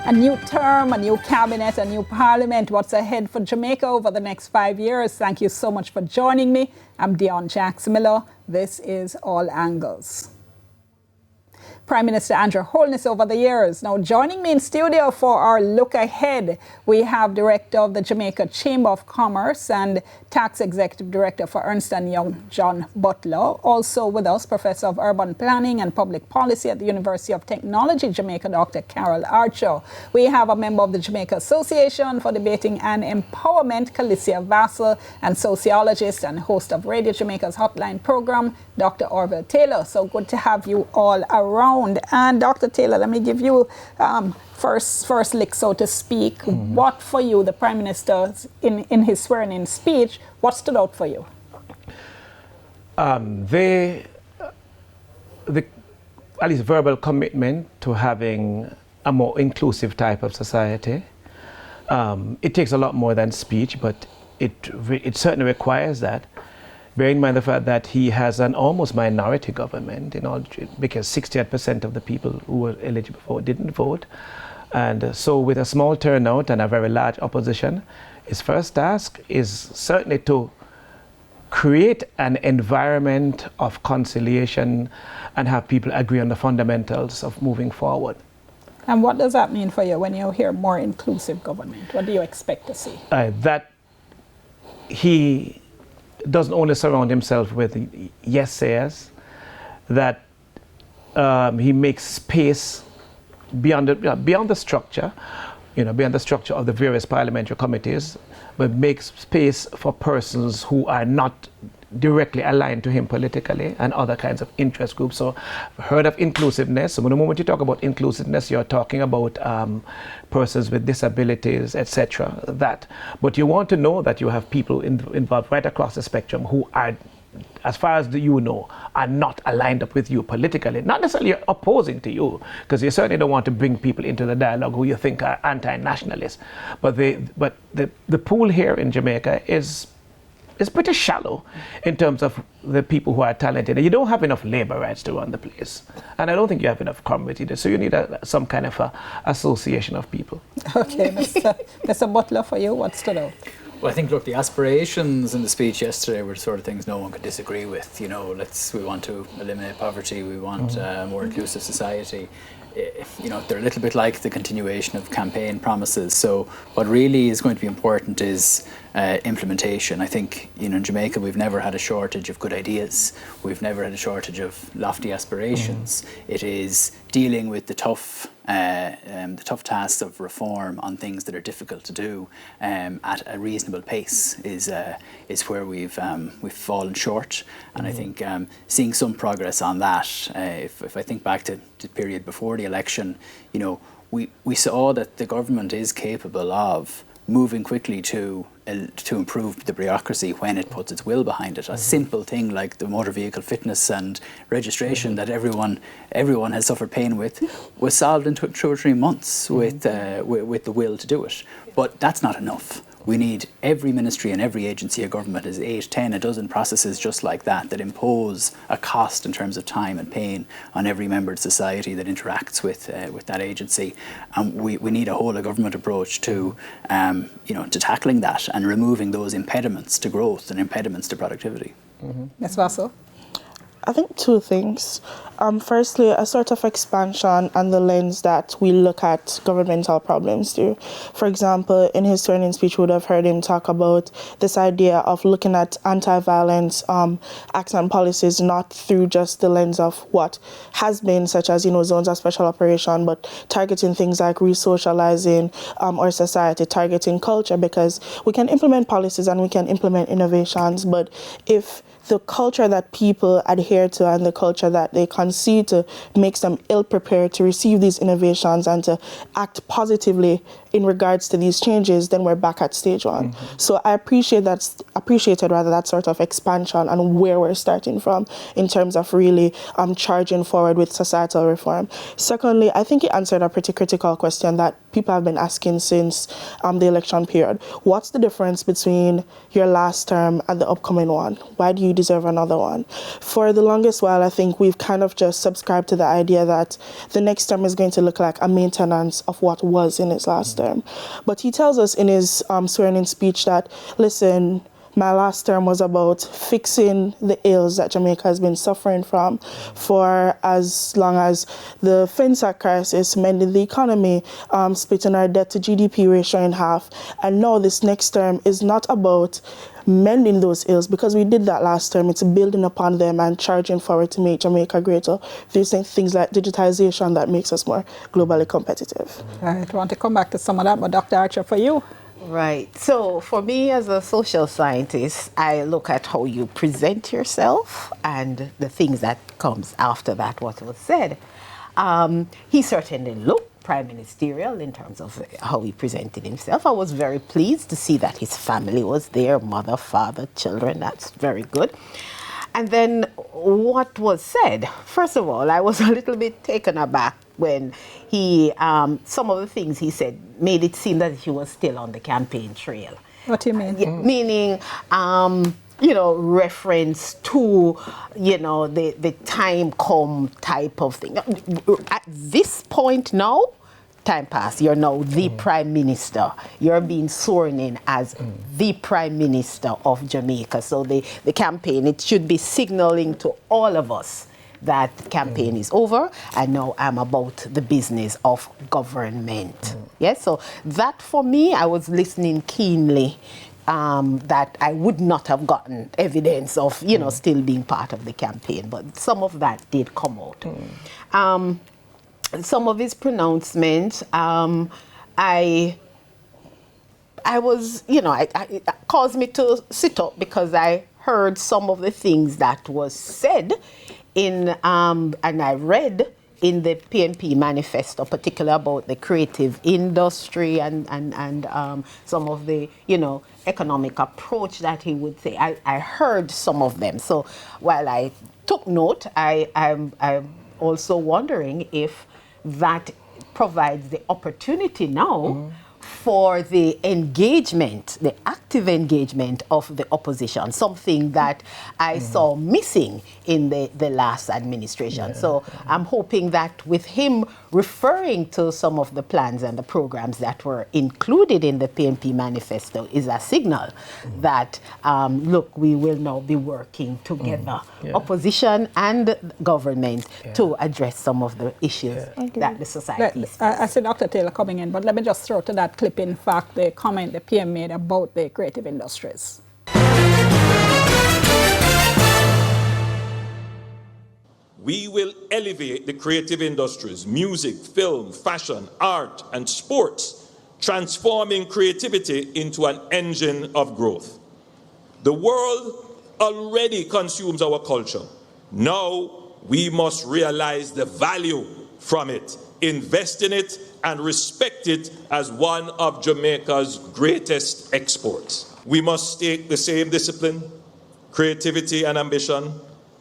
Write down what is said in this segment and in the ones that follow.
A new term, a new cabinet, a new parliament. What's ahead for Jamaica over the next 5 years? Thank you so much for joining me. I'm Dion Jackson-Miller. This is All Angles. Prime Minister Andrew Holness over the years. Now joining me in studio for our look ahead, we have Director of the Jamaica Chamber of Commerce and Tax Executive Director for Ernst & Young, John Butler. Also with us, Professor of Urban Planning and Public Policy at the University of Technology, Jamaica, Dr. Carol Archer. We have a member of the Jamaica Association for Debating and Empowerment, Calicia Vassell, and sociologist and host of Radio Jamaica's Hotline program, Dr. Orville Taylor. So good to have you all around. And Dr. Taylor, let me give you first lick, so to speak. What for you, the Prime Minister, in his swearing-in speech, what stood out for you? The at least verbal commitment to having a more inclusive type of society. It takes a lot more than speech, but it certainly requires that. Bear in mind the fact that he has an almost minority government, because 68% of the people who were eligible for didn't vote. And so with a small turnout and a very large opposition, his first task is certainly to create an environment of conciliation and have people agree on the fundamentals of moving forward. And what does that mean for you when you hear more inclusive government? What do you expect to see? That he doesn't only surround himself with yes-sayers, that he makes space beyond the structure, beyond the structure of the various parliamentary committees, but makes space for persons who are not directly aligned to him politically and other kinds of interest groups. So I've heard of inclusiveness. So the moment you talk about inclusiveness, you're talking about persons with disabilities, etc. But you want to know that you have people involved right across the spectrum who are, as far as you know, are not aligned up with you politically, not necessarily opposing to you, because you certainly don't want to bring people into the dialogue who you think are anti-nationalists. But the pool here in Jamaica is pretty shallow in terms of the people who are talented. And you don't have enough labor rights to run the place. And I don't think you have enough comrades either. So you need some kind of association of people. Okay, Mr. Butler, for you, what stood out? Well, I think, look, the aspirations in the speech yesterday were the sort of things no one could disagree with. We want to eliminate poverty, we want a more inclusive society. They're a little bit like the continuation of campaign promises. So what really is going to be important is implementation. I think in Jamaica we've never had a shortage of good ideas. We've never had a shortage of lofty aspirations. It is dealing with the tough tasks of reform on things that are difficult to do at a reasonable pace is where we've fallen short. And I think seeing some progress on that, if I think back to the period before the election, we saw that the government is capable of moving quickly to improve the bureaucracy when it puts its will behind it. A simple thing like the motor vehicle fitness and registration that everyone has suffered pain with was solved in 2 or 3 months with the will to do it. But that's not enough. We need every ministry and every agency of government has 8, 10, a dozen processes just like that impose a cost in terms of time and pain on every member of society that interacts with that agency. And we need a whole of government approach to tackling that and removing those impediments to growth and impediments to productivity. Ms. Vassell? I think 2 things. Firstly, a sort of expansion on the lens that we look at governmental problems through. For example, in his swearing-in speech, we would have heard him talk about this idea of looking at anti-violence acts and policies not through just the lens of what has been, such as zones of special operation, but targeting things like resocializing our society, targeting culture, because we can implement policies and we can implement innovations, but if the culture that people adhere to and the culture that they concede to makes them ill-prepared to receive these innovations and to act positively in regards to these changes, then we're back at stage one. So I appreciated that sort of expansion and where we're starting from in terms of really charging forward with societal reform. Secondly, I think he answered a pretty critical question that people have been asking since the election period. What's the difference between your last term and the upcoming one? Why do you deserve another one? For the longest while, I think we've kind of just subscribed to the idea that the next term is going to look like a maintenance of what was in his last term. But he tells us in his swearing-in speech that, listen, my last term was about fixing the ills that Jamaica has been suffering from for as long as the FinSAC crisis, mending the economy, splitting our debt to GDP ratio in half. And now this next term is not about mending those ills, because we did that last term. It's building upon them and charging forward to make Jamaica greater. These things like digitization that makes us more globally competitive. I want to come back to some of that, but Dr. Archer, for you? Right. So for me as a social scientist, I look at how you present yourself and the things that comes after that, what was said. He certainly looked prime ministerial in terms of how he presented himself. I was very pleased to see that his family was there, mother, father, children. That's very good. And then what was said, first of all, I was a little bit taken aback when he, some of the things he said made it seem that he was still on the campaign trail. What do you mean? Meaning, reference to, the time come type of thing. At this point now, time passed. You're now the Prime Minister. You're being sworn in as the Prime Minister of Jamaica. So the campaign, it should be signaling to all of us that campaign is over, and now I'm about the business of government. Yes, so that for me, I was listening keenly, that I would not have gotten evidence of, still being part of the campaign, but some of that did come out. Some of his pronouncements, I was, it caused me to sit up because I heard some of the things that was said in, and I read in the PNP manifesto, particularly about the creative industry and some of the, economic approach that he would say. I heard some of them. So while I took note, I'm also wondering if that provides the opportunity now for the engagement, the active engagement of the opposition, something that I saw missing in the last administration. So I'm hoping that with him referring to some of the plans and the programs that were included in the PNP manifesto is a signal that, look, we will now be working together, opposition and government, to address some of the issues that the society is facing. I see Dr. Taylor coming in, but let me just throw to that clip, in fact, the comment the PM made about the creative industries. We will elevate the creative industries, music, film, fashion, art, and sports, transforming creativity into an engine of growth. The world already consumes our culture. Now we must realize the value from it, invest in it, and respect it as one of Jamaica's greatest exports. We must take the same discipline, creativity, and ambition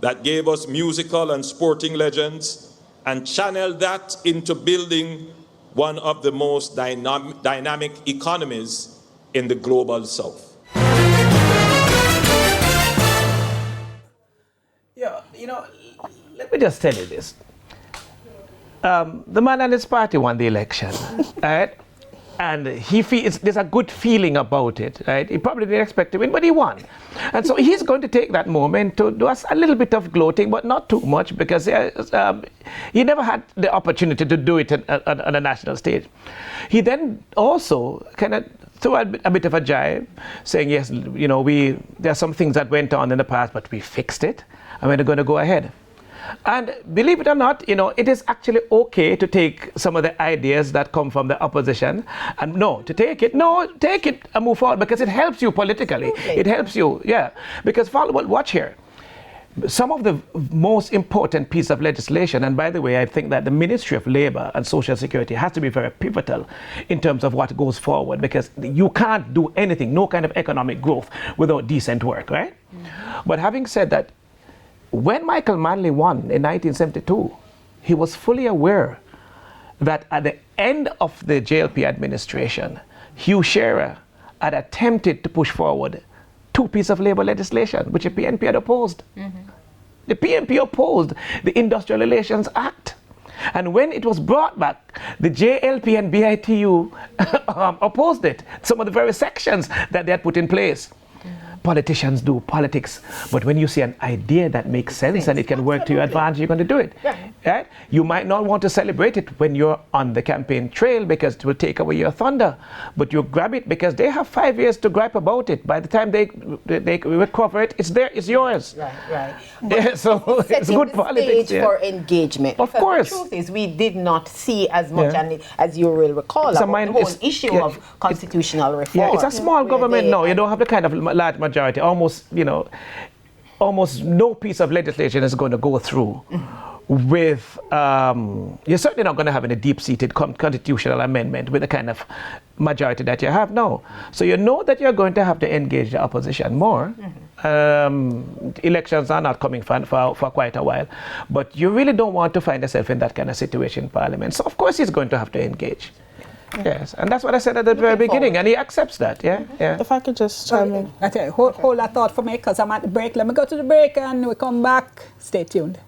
that gave us musical and sporting legends and channel that into building one of the most dynamic economies in the global south. Let me just tell you this. The man and his party won the election, right? And there's a good feeling about it, right? He probably didn't expect to win, but he won. And so he's going to take that moment to do us a little bit of gloating, but not too much, because he never had the opportunity to do it on a national stage. He then also kind of threw a bit of a jibe, saying, yes, there are some things that went on in the past, but we fixed it, and we're going to go ahead. And believe it or not, it is actually okay to take some of the ideas that come from the opposition and take it and move forward, because it helps you politically. Absolutely. It helps you, because watch here. some of the most important piece of legislation, and by the way, I think that the Ministry of Labor and Social Security has to be very pivotal in terms of what goes forward, because you can't do anything, no kind of economic growth without decent work, right? But having said that, when Michael Manley won in 1972, he was fully aware that at the end of the JLP administration, Hugh Shearer had attempted to push forward two pieces of labor legislation, which the PNP had opposed. The PNP opposed the Industrial Relations Act. And when it was brought back, the JLP and BITU opposed it, some of the very sections that they had put in place. Politicians do politics, but when you see an idea that makes sense and it can work to your advantage, you're going to do it. Right? You might not want to celebrate it when you're on the campaign trail because it will take away your thunder, but you grab it because they have 5 years to gripe about it. By the time they recover it, it's there, it's yours. Right. Yeah, so it's good politics. Stage for engagement. Of course. The truth is, we did not see as much, and as you will recall, about the whole issue of constitutional reform. Yeah, it's a small government now. You don't have the kind of large majority. Almost no piece of legislation is going to go through with, you're certainly not going to have any deep-seated constitutional amendment with the kind of majority that you have now. So you know that you're going to have to engage the opposition more. Elections are not coming for quite a while, but you really don't want to find yourself in that kind of situation in Parliament. So of course he's going to have to engage. Yes, and that's what I said at the very beginning, and he accepts that, yeah. If I could just chime in. Okay, hold that thought for me, because I'm at the break. Let me go to the break, and we come back. Stay tuned.